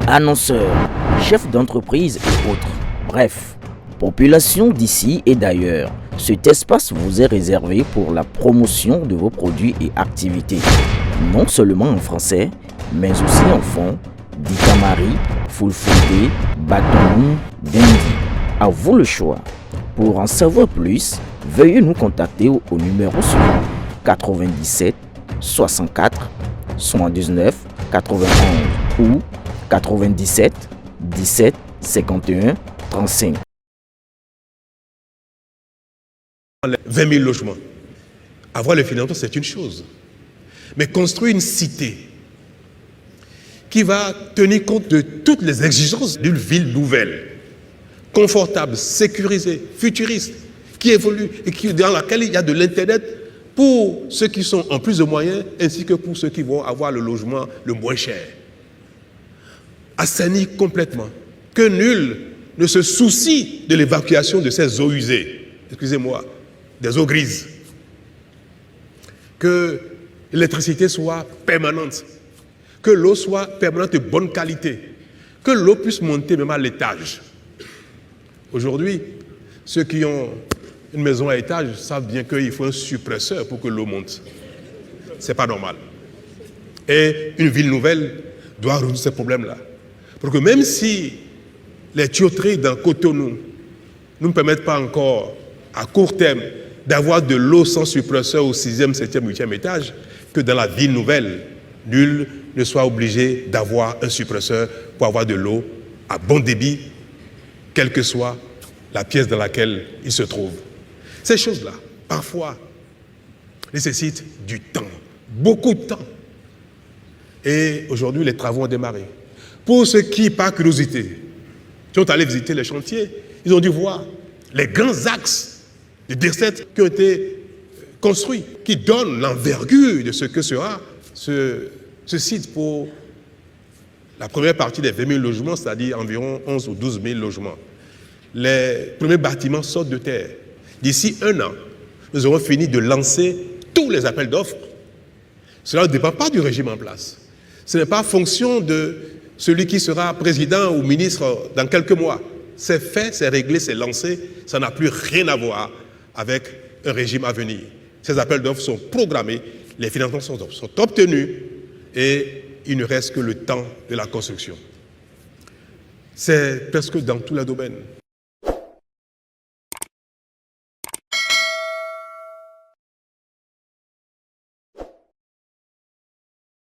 annonceurs, chefs d'entreprise et autres. Bref, population d'ici et d'ailleurs, cet espace vous est réservé pour la promotion de vos produits et activités. Non seulement en français, mais aussi en fond, Dikamari, Fulfulde, Batonou, Dendi. À vous le choix. Pour en savoir plus, veuillez nous contacter au numéro suivant 97 64 79 91 ou 97 17 51 35. 20 000 logements. Avoir le financement, c'est une chose. Mais construire une cité qui va tenir compte de toutes les exigences d'une ville nouvelle, confortable, sécurisée, futuriste, qui évolue et dans laquelle il y a de l'Internet pour ceux qui sont en plus de moyens ainsi que pour ceux qui vont avoir le logement le moins cher. Assaini complètement. Que nul ne se soucie de l'évacuation de ces eaux usées, excusez-moi, des eaux grises. Que l'électricité soit permanente. Que l'eau soit permanente de bonne qualité. Que l'eau puisse monter même à l'étage. Aujourd'hui, ceux qui ont une maison à étage savent bien qu'il faut un suppresseur pour que l'eau monte. Ce n'est pas normal. Et une ville nouvelle doit résoudre ces problèmes-là. Pour que même si les tuyauteries dans Cotonou ne nous permettent pas encore, à court terme, d'avoir de l'eau sans suppresseur au 6e, 7e, 8e étage, que dans la ville nouvelle, nul ne soit obligé d'avoir un suppresseur pour avoir de l'eau à bon débit, quelle que soit la pièce dans laquelle il se trouve. Ces choses-là, parfois, nécessitent du temps, beaucoup de temps. Et aujourd'hui, les travaux ont démarré. Pour ceux qui, par curiosité, sont allés visiter les chantiers, ils ont dû voir les grands axes de D7 qui ont été construits, qui donnent l'envergure de ce que sera ce site pour la première partie des 20 000 logements, c'est-à-dire environ 11 ou 12 000 logements. Les premiers bâtiments sortent de terre. D'ici 1 an, nous aurons fini de lancer tous les appels d'offres. Cela ne dépend pas du régime en place. Ce n'est pas fonction de celui qui sera président ou ministre dans quelques mois. C'est fait, c'est réglé, c'est lancé. Ça n'a plus rien à voir avec un régime à venir. Ces appels d'offres sont programmés, les financements sont obtenus et il ne reste que le temps de la construction. C'est presque dans tous les domaines.